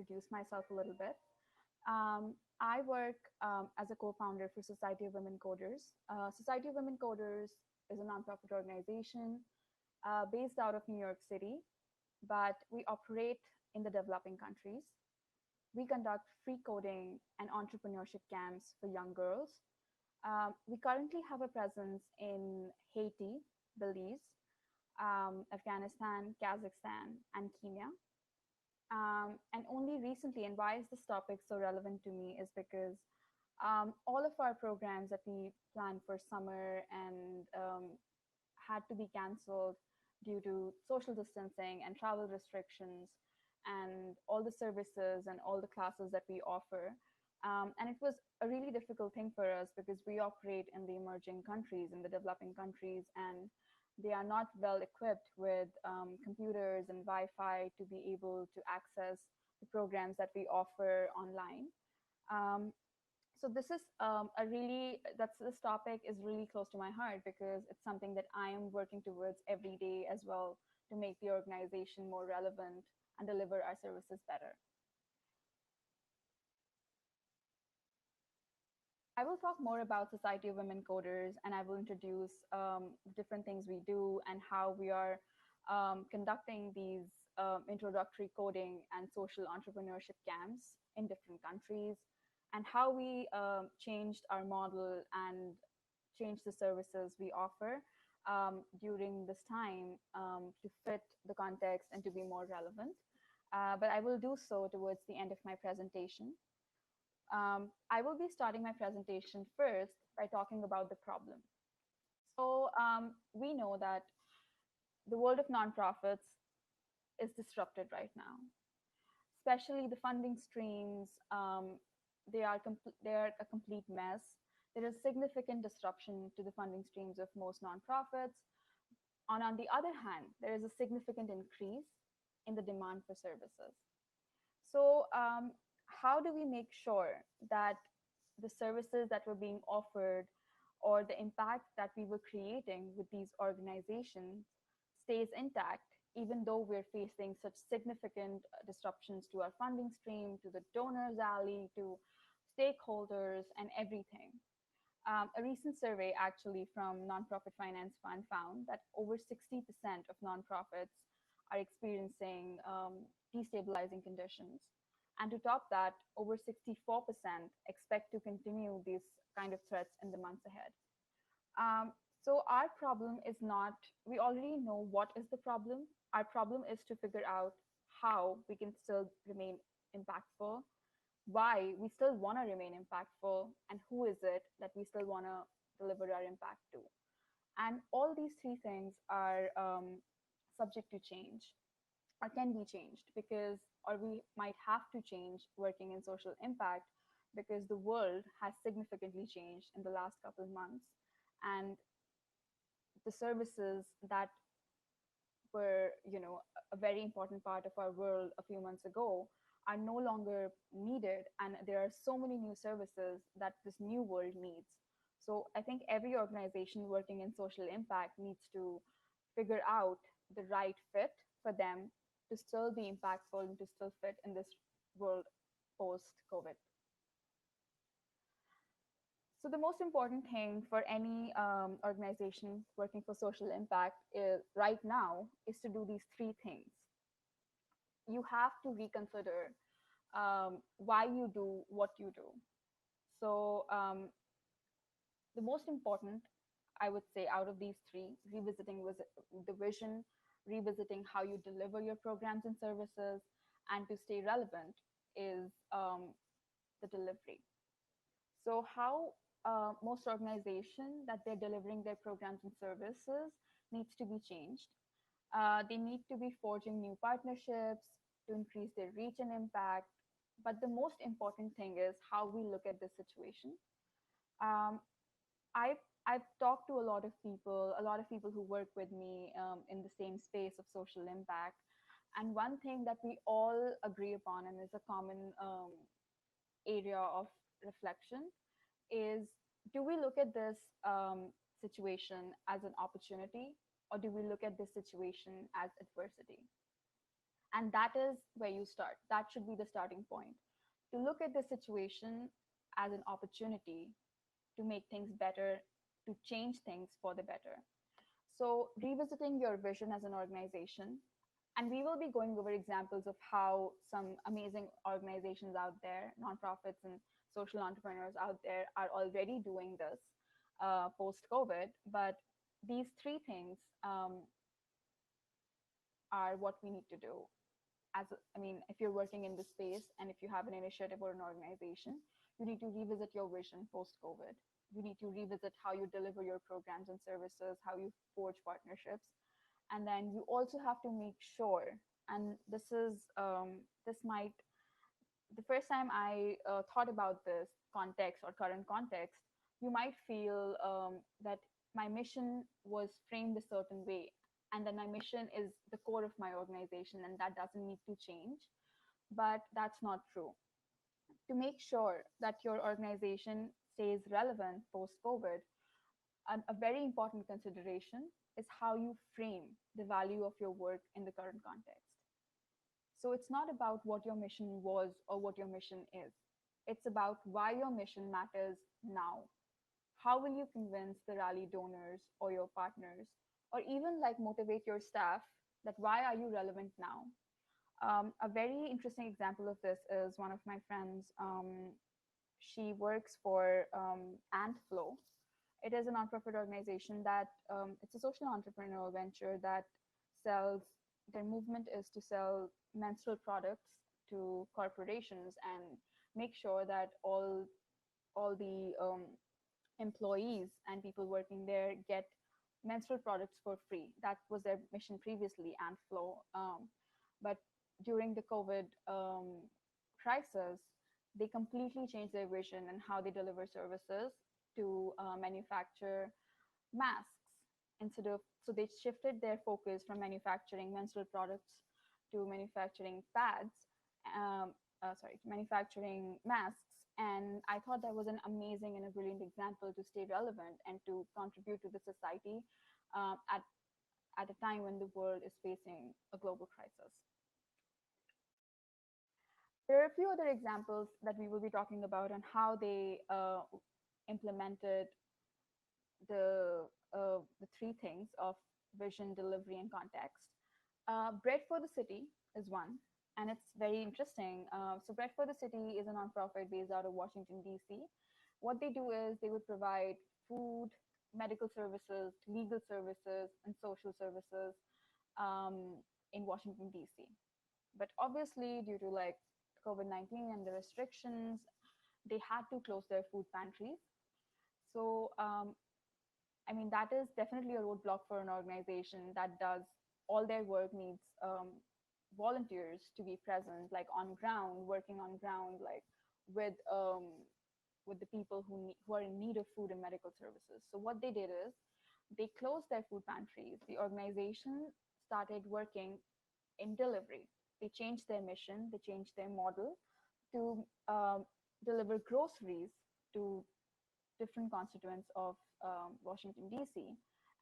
introduce myself a little bit. I work as a co-founder for Society of Women Coders. Society of Women Coders is a nonprofit organization based out of New York City, but we operate in the developing countries. We conduct free coding and entrepreneurship camps for young girls. We currently have a presence in Haiti, Belize, Afghanistan, Kazakhstan, and Kenya. And only recently, and why is this topic so relevant to me, is because all of our programs that we planned for summer and had to be canceled due to social distancing and travel restrictions and all the services and all the classes that we offer. And it was a really difficult thing for us because we operate in the emerging countries, in the developing countries, and they are not well equipped with computers and Wi-Fi to be able to access the programs that we offer online. Um, so this topic is really close to my heart because it's something that I am working towards every day as well to make the organization more relevant and deliver our services better. I will talk more about Society of Women Coders, and I will introduce different things we do and how we are conducting these introductory coding and social entrepreneurship camps in different countries, and how we changed our model and changed the services we offer during this time to fit the context and to be more relevant. But I will do so towards the end of my presentation. I will be starting my presentation first by talking about the problem. So we know that the world of nonprofits is disrupted right now, especially the funding streams. They are a complete mess. There is significant disruption to the funding streams of most nonprofits. On the other hand, there is a significant increase in the demand for services. So, how do we make sure that the services that were being offered or the impact that we were creating with these organizations stays intact, even though we're facing such significant disruptions to our funding stream, to the donors alley, to stakeholders, and everything? A recent survey, actually, from Nonprofit Finance Fund found that over 60% of nonprofits are experiencing destabilizing conditions. And to top that, over 64% expect to continue these kind of threats in the months ahead. So our problem is not, we already know what is the problem. Our problem is to figure out how we can still remain impactful, why we still want to remain impactful, and who is it that we still want to deliver our impact to. And all these three things are subject to change or can be changed because, or we might have to change working in social impact because the world has significantly changed in the last couple of months. And the services that were, a very important part of our world a few months ago are no longer needed. And there are so many new services that this new world needs. So I think every organization working in social impact needs to figure out the right fit for them to still be impactful and to still fit in this world post COVID. So the most important thing for any organization working for social impact is right now is to do these three things. You have to reconsider why you do what you do. So the most important, I would say, out of these three, revisiting was the vision, revisiting how you deliver your programs and services, and to stay relevant is the delivery. So how most organizations that they're delivering their programs and services needs to be changed. They need to be forging new partnerships to increase their reach and impact. But the most important thing is how we look at this situation. Um, I've talked to a lot of people who work with me in the same space of social impact. And one thing that we all agree upon and is a common area of reflection is, do we look at this situation as an opportunity, or do we look at this situation as adversity? And that is where you start. That should be the starting point. To look at the situation as an opportunity to make things better, to change things for the better. So, revisiting your vision as an organization, and we will be going over examples of how some amazing organizations out there, nonprofits and social entrepreneurs out there, are already doing this post COVID. But these three things are what we need to do. I mean, if you're working in this space and if you have an initiative or an organization, you need to revisit your vision post COVID. You need to revisit how you deliver your programs and services, how you forge partnerships, and then you also have to make sure. And this might the first time I thought about this context or current context, you might feel that my mission was framed a certain way, and then my mission is the core of my organization, and that doesn't need to change. But that's not true. To make sure that your organization stays relevant post COVID, a very important consideration is how you frame the value of your work in the current context. So it's not about what your mission was or what your mission is. It's about why your mission matters now. How will you convince the rally donors or your partners, or even like motivate your staff that why are you relevant now? A very interesting example of this is one of my friends. She works for Antflow. It is a nonprofit organization that it's a social entrepreneurial venture that sells. Their movement is to sell menstrual products to corporations and make sure that all the employees and people working there get menstrual products for free. That was their mission previously, and Flow. But during the COVID crisis, they completely changed their vision and how they deliver services to manufacture masks instead of. So they shifted their focus from manufacturing menstrual products to manufacturing pads. Manufacturing masks. And I thought that was an amazing and a brilliant example to stay relevant and to contribute to the society at a time when the world is facing a global crisis. There are a few other examples that we will be talking about on how they implemented the three things of vision, delivery, and context. Bread for the City is one, and it's very interesting. So, Bread for the City is a nonprofit based out of Washington, D.C. What they do is they would provide food, medical services, legal services, and social services in Washington, D.C. But obviously, due to like COVID-19 and the restrictions, they had to close their food pantries. So, I mean, that is definitely a roadblock for an organization that does all their work needs volunteers to be present, like on ground, working on ground, like with with the people who are in need of food and medical services. So what they did is they closed their food pantries. The organization started working in delivery. They changed their mission. They changed their model to deliver groceries to different constituents of Washington, D.C.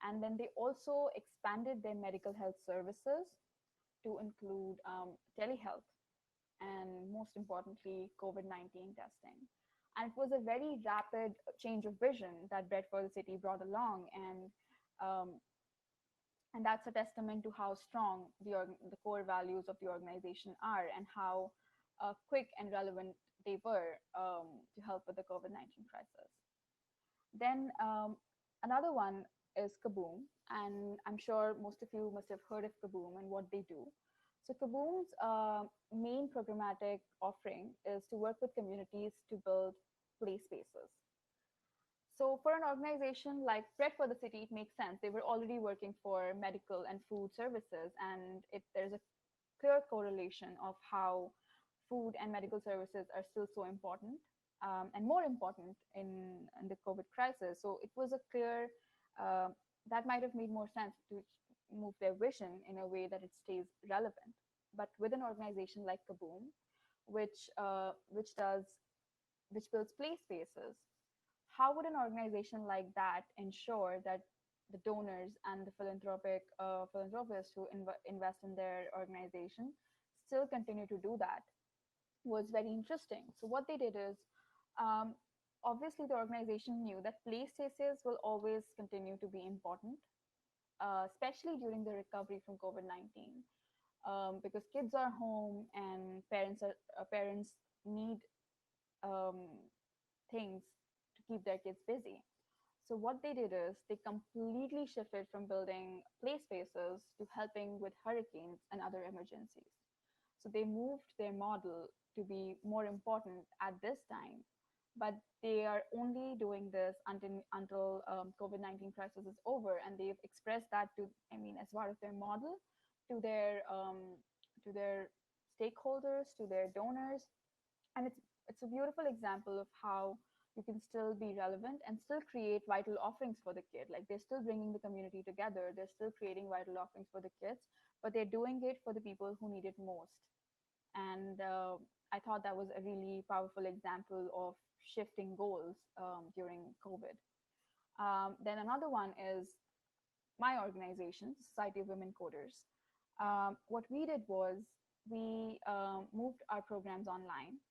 And then they also expanded their medical health services to include telehealth and, most importantly, COVID-19 testing. And it was a very rapid change of vision that Bread for the City brought along. Um, and that's a testament to how strong the core values of the organization are and how quick and relevant they were to help with the COVID-19 crisis. Then another one is Kaboom, and I'm sure most of you must have heard of Kaboom and what they do. So Kaboom's main programmatic offering is to work with communities to build play spaces. So for an organization like Bread for the City, it makes sense. They were already working for medical and food services, and there's a clear correlation of how food and medical services are still so important and more important in the COVID crisis. So it was a clear that might have made more sense to move their vision in a way that it stays relevant. But with an organization like Kaboom, which which does which builds play spaces, how would an organization like that ensure that the donors and the philanthropists who invest in their organization still continue to do that was very interesting. So what they did is, um, obviously the organization knew that play spaces will always continue to be important, especially during the recovery from COVID-19, because kids are home and parents need um, things to keep their kids busy. So what they did is they completely shifted from building play spaces to helping with hurricanes and other emergencies. So they moved their model to be more important at this time, but they are only doing this until COVID-19 crisis is over, and they've expressed that to, I mean, as part of their model to their stakeholders, to their donors, and it's a beautiful example of how you can still be relevant and still create vital offerings for the kid. Like they're still bringing the community together, they're still creating vital offerings for the kids, but they're doing it for the people who need it most. And I thought that was a really powerful example of shifting goals during COVID. Then another one is my organization, Society of Women Coders. What we did was we moved our programs online.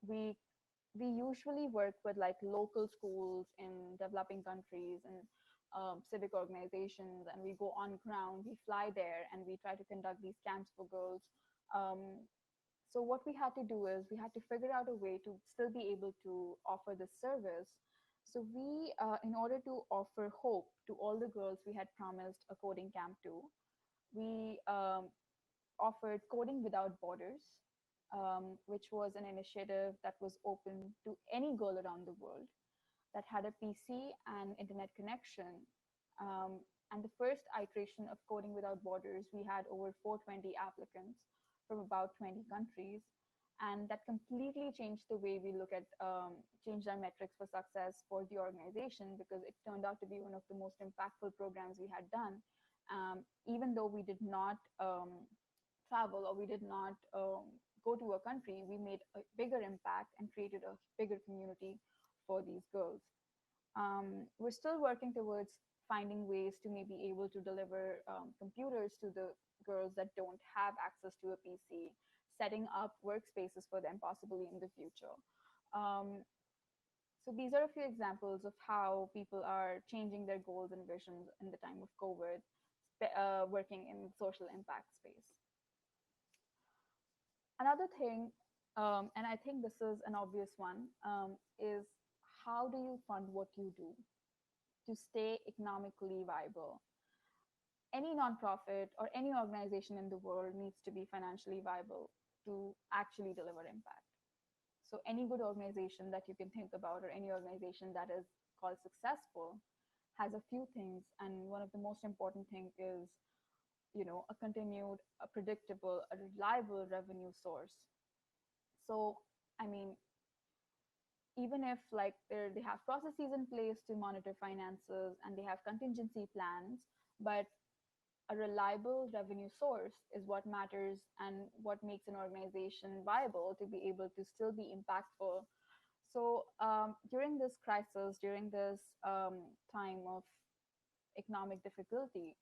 We we usually work with like local schools in developing countries and civic organizations, and we go on ground, we fly there, and we try to conduct these camps for girls. Um, so what we had to do is we had to figure out a way to still be able to offer this service. So we, in order to offer hope to all the girls we had promised a coding camp to, we offered Coding Without Borders, which was an initiative that was open to any girl around the world that had a PC and internet connection. Um, and the first iteration of Coding Without Borders, we had over 420 applicants from about 20 countries. And that completely changed the way we look at, changed our metrics for success for the organization, because it turned out to be one of the most impactful programs we had done. Even though we did not travel, or we did not go to a country, we made a bigger impact and created a bigger community for these girls. We're still working towards finding ways to maybe able to deliver computers to the girls that don't have access to a PC, setting up workspaces for them possibly in the future. Um, so these are a few examples of how people are changing their goals and visions in the time of COVID, working in social impact space. Another thing, and I think this is an obvious one, is how do you fund what you do to stay economically viable? Any nonprofit or any organization in the world needs to be financially viable to actually deliver impact. So any good organization that you can think about, or any organization that is called successful, has a few things, and one of the most important thing is, a continued, a predictable, a reliable revenue source. So, I mean, even if like they have processes in place to monitor finances and they have contingency plans, but a reliable revenue source is what matters and what makes an organization viable to be able to still be impactful. So during this crisis, during this time of economic difficulty,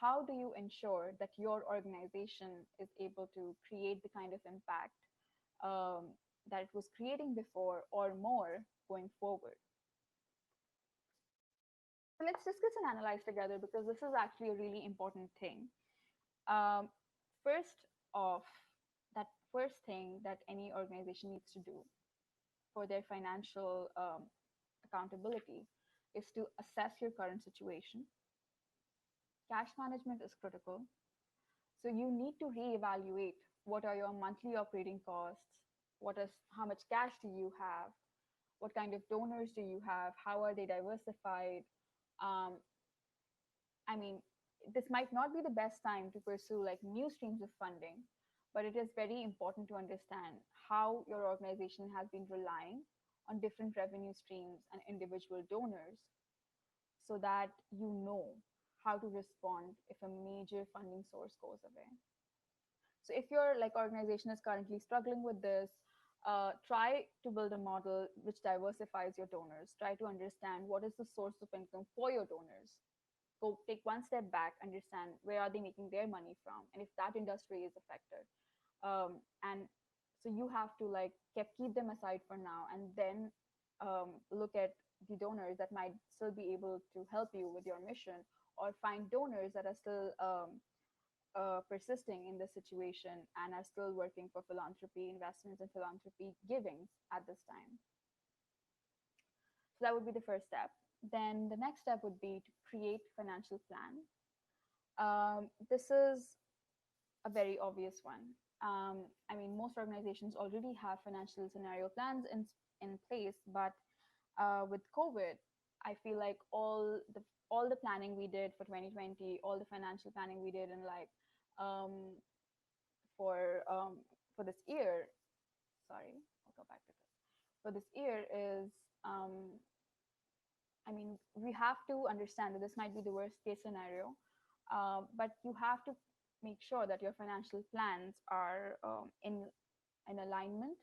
how do you ensure that your organization is able to create the kind of impact um, that it was creating before, or more going forward? So let's discuss and analyze together, because this is actually a really important thing. Um, first off, that first thing that any organization needs to do for their financial accountability is to assess your current situation. Cash management is critical. So you need to reevaluate what are your monthly operating costs, how much cash do you have, what kind of donors do you have, how are they diversified. Um, I mean, this might not be the best time to pursue like new streams of funding, but it is very important to understand how your organization has been relying on different revenue streams and individual donors, so that you know how to respond if a major funding source goes away. So if your like organization is currently struggling with this, try to build a model which diversifies your donors. Try to understand what is the source of income for your donors. Go take one step back, understand where are they making their money from, and if that industry is affected, And so you have to like keep them aside for now, and then look at the donors that might still be able to help you with your mission, or find donors that are still persisting in the situation and are still working for philanthropy investments and philanthropy givings at this time. So that would be the first step. Then the next step would be to create financial plan. This is a very obvious one. I mean, most organizations already have financial scenario plans in place, but with COVID, I feel like all the planning we did for 2020, all the financial planning we did in like um, for um, for this year. Sorry, I'll go back to this. For this year is I mean, we have to understand that this might be the worst case scenario, but you have to make sure that your financial plans are in alignment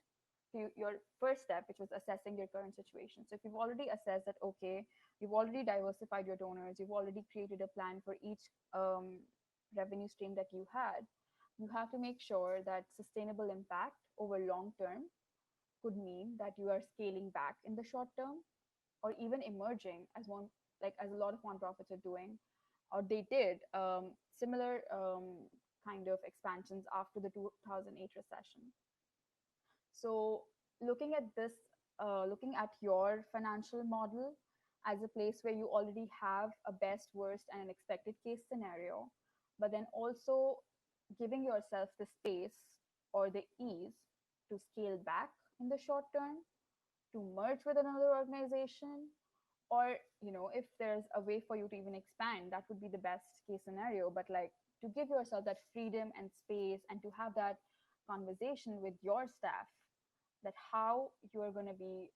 to your first step, which was assessing your current situation. So if you've already assessed that, okay, you've already diversified your donors, you've already created a plan for each revenue stream that you had, you have to make sure that sustainable impact over long term could mean that you are scaling back in the short term, or even emerging as one, like as a lot of nonprofits are doing, or they did similar kind of expansions after the 2008 recession. So looking at this, looking at your financial model as a place where you already have a best, worst, and an expected case scenario, but then also giving yourself the space or the ease to scale back in the short term, to merge with another organization, or if there's a way for you to even expand, that would be the best case scenario. But like, to give yourself that freedom and space, and to have that conversation with your staff, that how you are going to be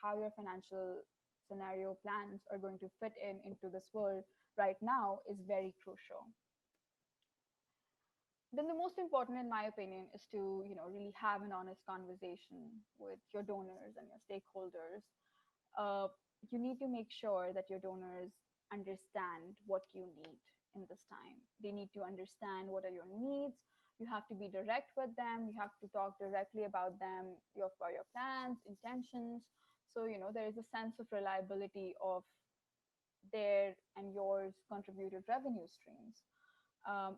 how your financial scenario plans are going to fit into this world right now, is very crucial. Then the most important, in my opinion, is to really have an honest conversation with your donors and your stakeholders. uh, you need to make sure that your donors understand what you need in this time. They need to understand what are your needs. You have to be direct with them. You have to talk directly about them, for your plans, intentions. So, there is a sense of reliability of their and yours contributed revenue streams. Um,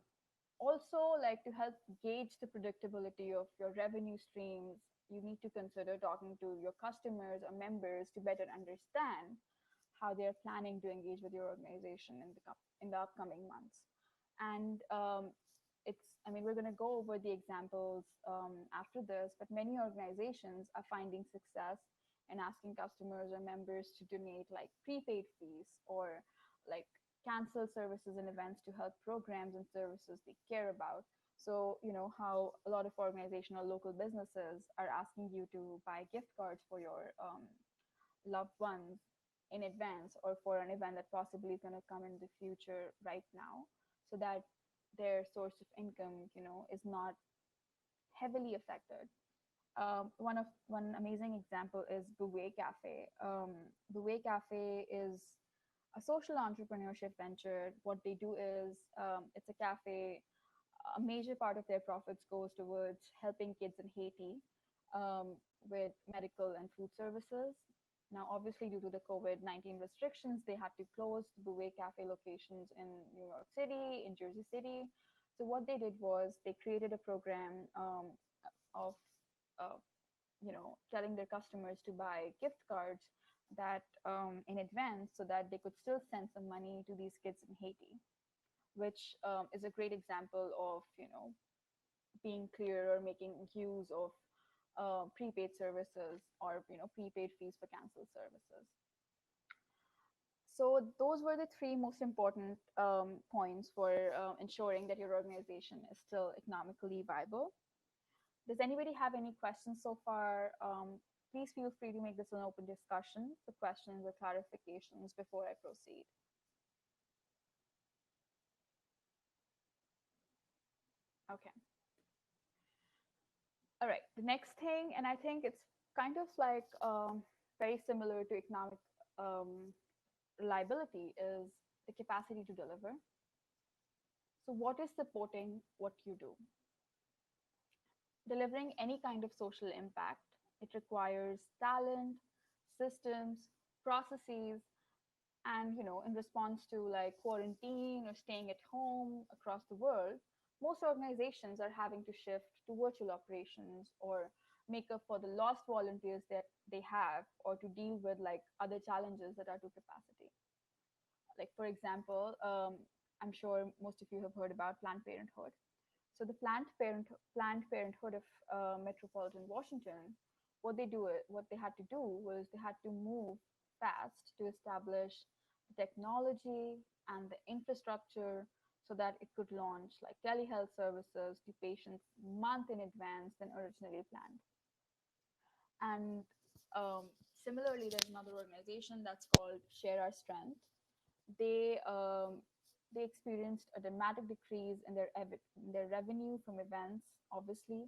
Also, like, to help gauge the predictability of your revenue streams, you need to consider talking to your customers or members to better understand how they're planning to engage with your organization in the upcoming months. And I mean, we're going to go over the examples after this, but many organizations are finding success in asking customers or members to donate like prepaid fees, or like cancel services and events to help programs and services they care about. So, how a lot of organizational local businesses are asking you to buy gift cards for your loved ones in advance, or for an event that possibly is going to come in the future right now, so that their source of income, is not heavily affected. One amazing example is Bouvet Cafe. Bouvet Cafe is a social entrepreneurship venture. What they do is, it's a cafe. A major part of their profits goes towards helping kids in Haiti with medical and food services. Now, obviously, due to the COVID-19 restrictions, they had to close the Bouvet Cafe locations in New York City, in Jersey City. So what they did was they created a program of uh, telling their customers to buy gift cards that in advance, so that they could still send some money to these kids in Haiti, which is a great example of being clear or making use of prepaid services, or prepaid fees for canceled services. So those were the three most important points for ensuring that your organization is still economically viable. Does anybody have any questions so far? Please feel free to make this an open discussion for questions or clarifications before I proceed. Okay. All right. The next thing, and I think it's kind of like very similar to economic reliability, is the capacity to deliver. So, what is supporting what you do? Delivering any kind of social impact, it requires talent, systems, processes, and in response to like quarantine or staying at home across the world, most organizations are having to shift to virtual operations or make up for the lost volunteers that they have, or to deal with like other challenges that are to capacity. Like for example, I'm sure most of you have heard about Planned Parenthood. So the Planned Parenthood of Metropolitan Washington, what they had to do was they had to move fast to establish the technology and the infrastructure so that it could launch like telehealth services to patients month in advance than originally planned. And similarly, there's another organization that's called Share Our Strength. They um, they experienced a dramatic decrease in their revenue from events, obviously,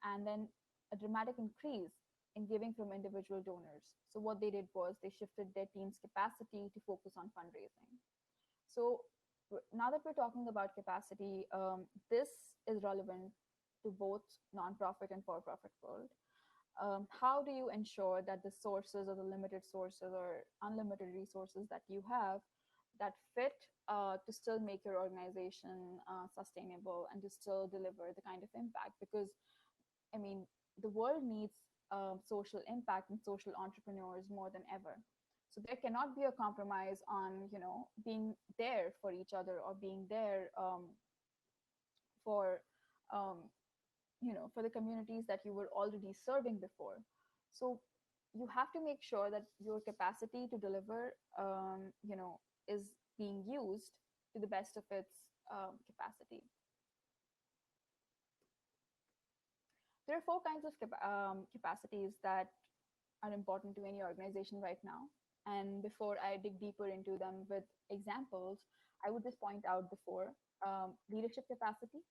and then a dramatic increase in giving from individual donors. So what they did was they shifted their team's capacity to focus on fundraising. So now that we're talking about capacity, this is relevant to both nonprofit and for-profit world. How do you ensure that the sources or the limited sources or unlimited resources that you have that fit to still make your organization sustainable and to still deliver the kind of impact? Because I mean, the world needs social impact and social entrepreneurs more than ever. So there cannot be a compromise on being there for each other, or being there for um, for the communities that you were already serving before. So you have to make sure that your capacity to deliver is being used to the best of its capacity. There are four kinds of capacities that are important to any organization right now. And before I dig deeper into them with examples, I would just point out the four: leadership capacity,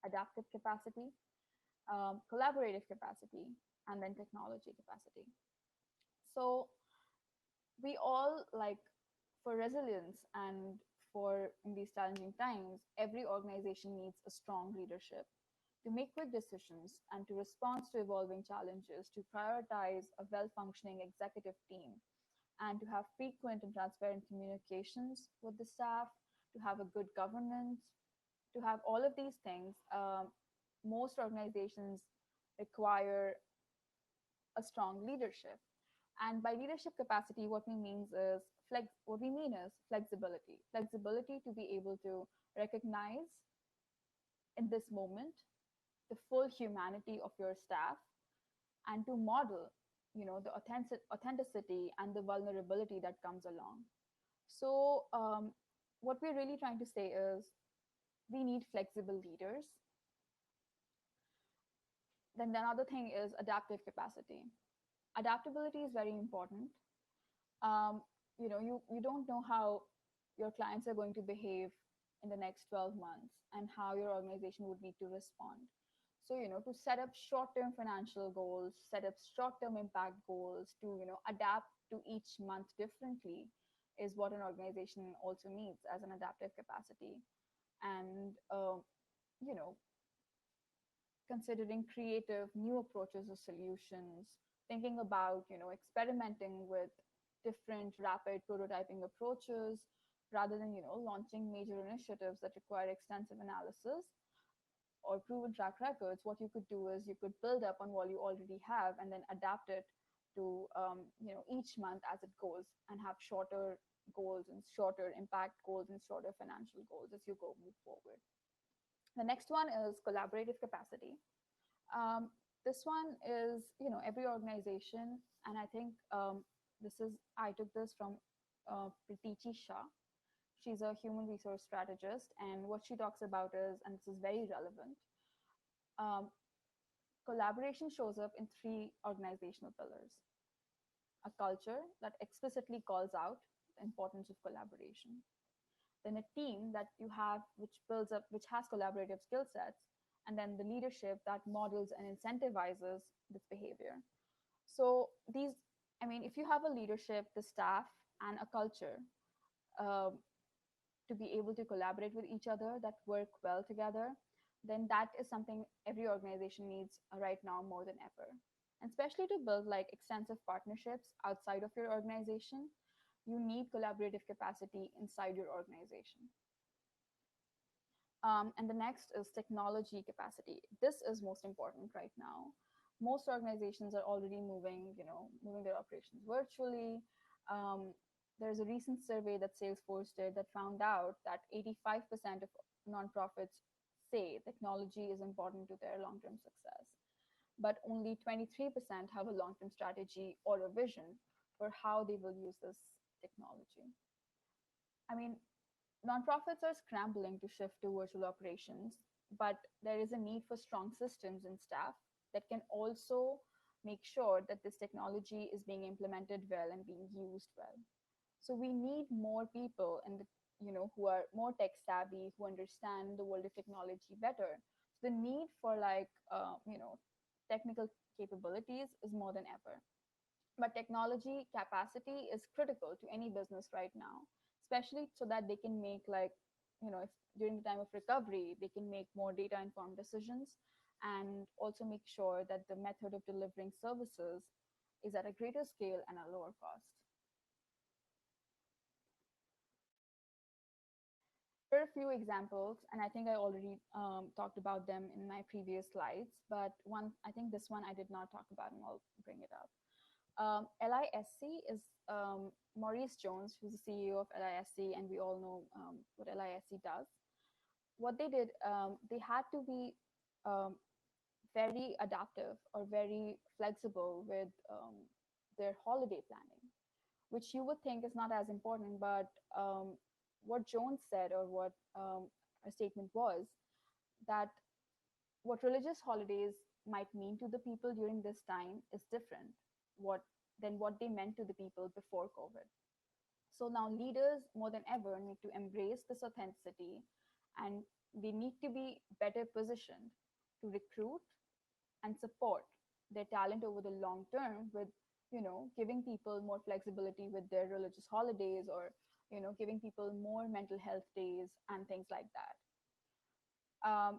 adaptive capacity, collaborative capacity, and then technology capacity. So we all like, for resilience and for in these challenging times, every organization needs a strong leadership to make quick decisions and to respond to evolving challenges, to prioritize a well functioning executive team, and to have frequent and transparent communications with the staff, to have a good governance, to have all of these things. Most organizations require a strong leadership. And by leadership capacity, what we mean is flexibility. Flexibility to be able to recognize in this moment the full humanity of your staff, and to model the authenticity and the vulnerability that comes along. So what we're really trying to say is we need flexible leaders. Then the other thing is adaptive capacity. Adaptability is very important. um, you don't know how your clients are going to behave in the next 12 months and how your organization would need to respond. So to set up short-term financial goals, set up short-term impact goals, to adapt to each month differently, is what an organization also needs as an adaptive capacity. And you know considering creative new approaches or solutions, thinking about experimenting with different rapid prototyping approaches rather than launching major initiatives that require extensive analysis or proven track records. What you could do is you could build up on what you already have and then adapt it to each month as it goes, and have shorter goals and shorter impact goals and shorter financial goals as you go move forward. The next one is collaborative capacity. um, this one is every organization, and I think this is I took this from Pritichi Shah. She's a human resource strategist, and what she talks about is, and this is very relevant, um, collaboration shows up in three organizational pillars: a culture that explicitly calls out the importance of collaboration, then a team that you have which has collaborative skill sets, and then the leadership that models and incentivizes this behavior. So these, I mean, if you have a leadership, the staff, and a culture um, to be able to collaborate with each other that work well together, then that is something every organization needs right now more than ever. And especially to build like extensive partnerships outside of your organization, you need collaborative capacity inside your organization. And the next is technology capacity. This is most important right now. Most organizations are already moving their operations virtually. Um, there's a recent survey that Salesforce did that found out that 85% of nonprofits say technology is important to their long-term success, but only 23% have a long-term strategy or a vision for how they will use this technology. I mean, nonprofits are scrambling to shift to virtual operations, but there is a need for strong systems and staff that can also make sure that this technology is being implemented well and being used well. So we need more people and who are more tech savvy, who understand the world of technology better. So the need for technical capabilities is more than ever. But technology capacity is critical to any business right now, especially so that they can make if during the time of recovery, they can make more data informed decisions and also make sure that the method of delivering services is at a greater scale and a lower cost. There are a few examples, and I think I already talked about them in my previous slides, but I think this one I did not talk about, and I'll bring it up. LISC is Maurice Jones, who's the CEO of LISC, and we all know what LISC does. What they did, they had to be um, very adaptive or very flexible with their holiday planning, which you would think is not as important, but what Jones said, or what her statement was, that what religious holidays might mean to the people during this time is different what than what they meant to the people before COVID. So now leaders more than ever need to embrace this authenticity, and they need to be better positioned to recruit and support their talent over the long term with giving people more flexibility with their religious holidays, or giving people more mental health days and things like that.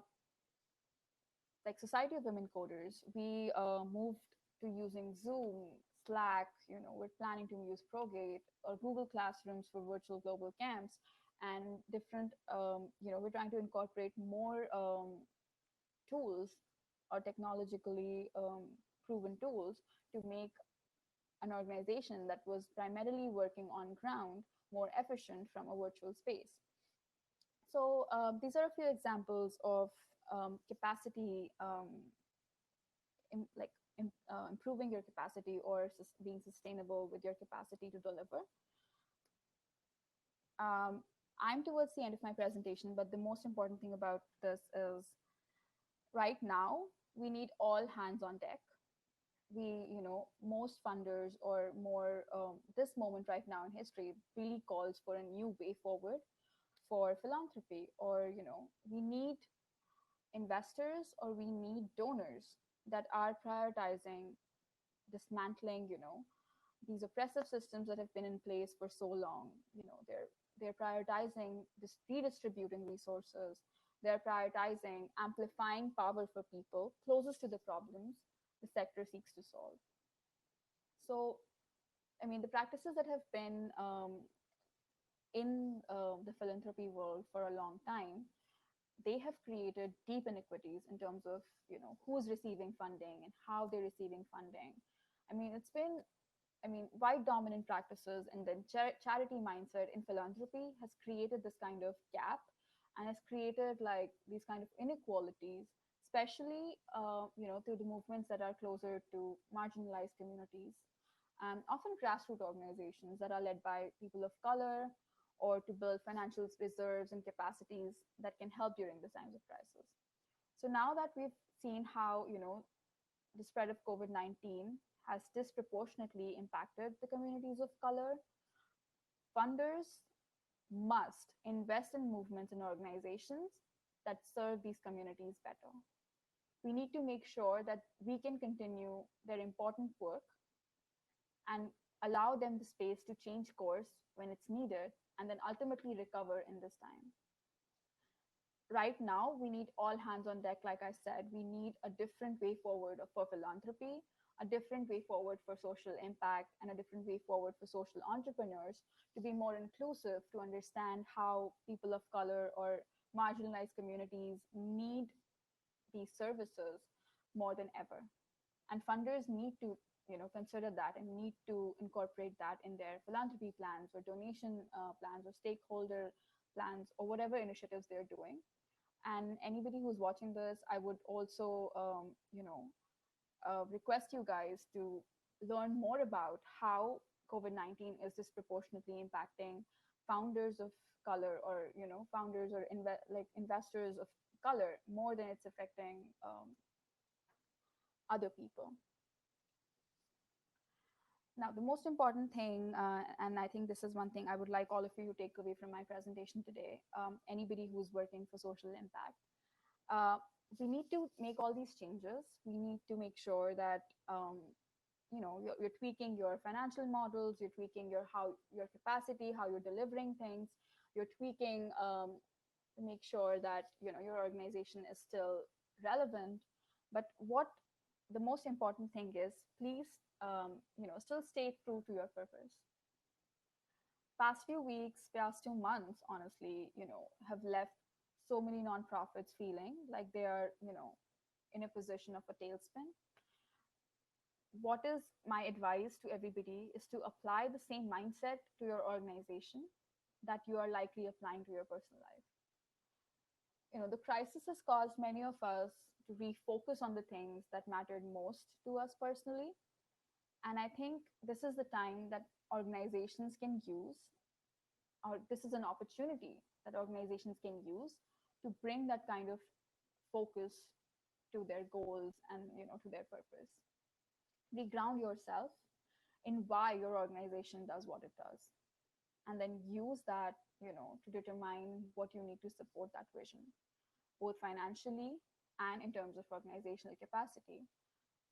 Like Society of Women Coders, we moved to using Zoom, Slack, we're planning to use Progate or Google Classrooms for virtual global camps, and different, we're trying to incorporate more tools or technologically proven tools to make an organization that was primarily working on ground more efficient from a virtual space. So these are a few examples of capacity, improving your capacity, or being sustainable with your capacity to deliver. I'm towards the end of my presentation, but the most important thing about this is right now we need all hands on deck. Most funders, or more, this moment right now in history really calls for a new way forward for philanthropy, or we need investors, or we need donors that are prioritizing dismantling these oppressive systems that have been in place for so long. They're prioritizing this redistributing resources. They're prioritizing amplifying power for people closest to the problems the sector seeks to solve. So I mean, the practices that have been in the philanthropy world for a long time, they have created deep inequities in terms of who's receiving funding and how they're receiving funding. I mean, it's been, white dominant practices and then charity mindset in philanthropy has created this kind of gap, and has created like these kind of inequalities, especially through the movements that are closer to marginalized communities, often grassroots organizations that are led by people of color, or to build financial reserves and capacities that can help during the times of crisis. So now that we've seen how the spread of COVID-19 has disproportionately impacted the communities of color, funders must invest in movements and organizations that serve these communities better. We need to make sure that we can continue their important work and allow them the space to change course when it's needed, and then ultimately recover in this time. right now we need all hands on deck. Like I said, we need a different way forward for philanthropy, a different way forward for social impact, and a different way forward for social entrepreneurs to be more inclusive, to understand how people of color or marginalized communities need these services more than ever. And funders need to, consider that and need to incorporate that in their philanthropy plans or donation plans or stakeholder plans or whatever initiatives they're doing. And anybody who's watching this, I would also request you guys to learn more about how COVID-19 is disproportionately impacting founders of color, or founders or like investors of color, more than it's affecting other people. Now, the most important thing, and I think this is one thing I would like all of you to take away from my presentation today, anybody who's working for social impact, uh, we need to make all these changes. We need to make sure that you're tweaking your financial models, you're tweaking your capacity, how you're delivering things, you're tweaking to make sure that your organization is still relevant. But what the most important thing is, please still stay true to your purpose. Past few weeks, past 2 months, honestly, have left so many nonprofits feeling like they are in a position of a tailspin. What is my advice to everybody is to apply the same mindset to your organization that you are likely applying to your personal life. The crisis has caused many of us to refocus on the things that mattered most to us personally. And I think this is the time that organizations can use, or this is an opportunity that organizations can use to bring that kind of focus to their goals and to their purpose. Reground yourself in why your organization does what it does, and then use that to determine what you need to support that vision, both financially and in terms of organizational capacity.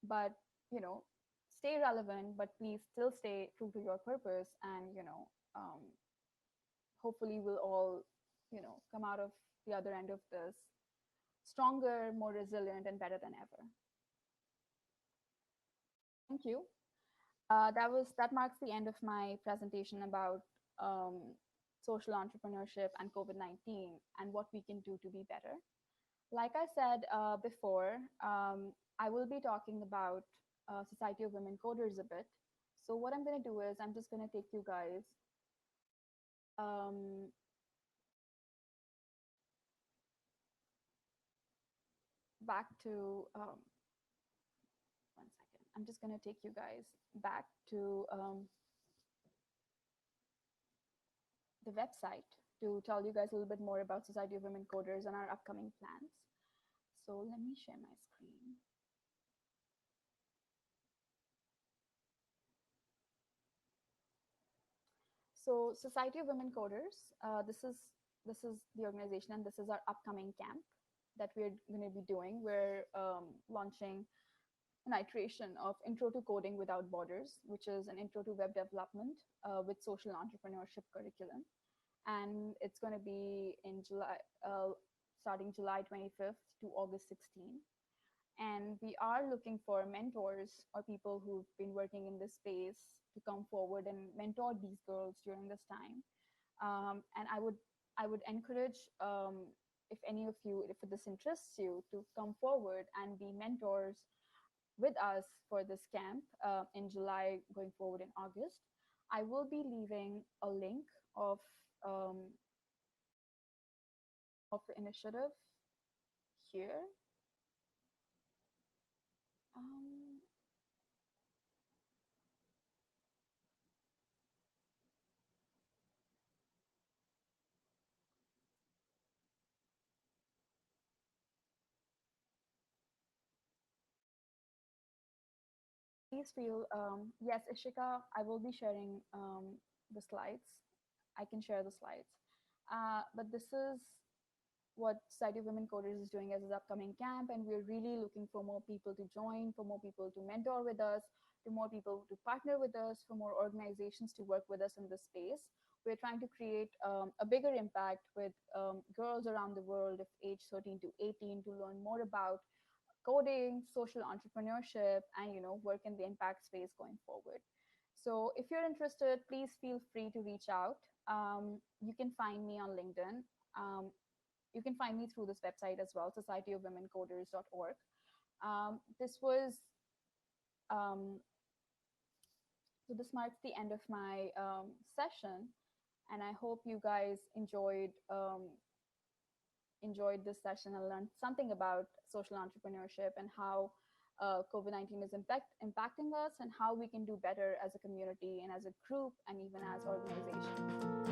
But you know stay relevant, but please still stay true to your purpose, and hopefully we'll all come out of the other end of this stronger, more resilient, and better than ever. Thank you. That marks the end of my presentation about social entrepreneurship and COVID-19 and what we can do to be better. Like I said before, I will be talking about Society of Women Coders a bit. So what I'm going to do is I'm just going to take you guys um, back to 1 second. I'm just going to take you guys back to the website to tell you guys a little bit more about Society of Women Coders and our upcoming plans. So let me share my screen. So Society of Women Coders, this is the organization, and this is our upcoming camp that we're going to be doing. We're launching an iteration of Intro to Coding Without Borders, which is an intro to web development with social entrepreneurship curriculum. And it's going to be in July, starting July 25th to August 16th. And we are looking for mentors or people who've been working in this space to come forward and mentor these girls during this time. And I would encourage, if any of you, if this interests you, to come forward and be mentors with us for this camp in July, going forward in August. I will be leaving a link um, of the initiative here. Um, Please feel, yes, Ishika, I will be sharing the slides. I can share the slides. But this is what Society of Women Coders is doing as its upcoming camp, and we're really looking for more people to join, for more people to mentor with us, to more people to partner with us, for more organizations to work with us in this space. we're trying to create a bigger impact with girls around the world of age 13 to 18 to learn more about coding, social entrepreneurship, and work in the impact space going forward. So if you're interested, please feel free to reach out. You can find me on LinkedIn. Um, you can find me through this website as well, societyofwomencoders.org. This was um, so this marks the end of my session, and I hope you guys enjoyed this session and learned something about social entrepreneurship and how COVID-19 is impacting us and how we can do better as a community and as a group and even as organizations.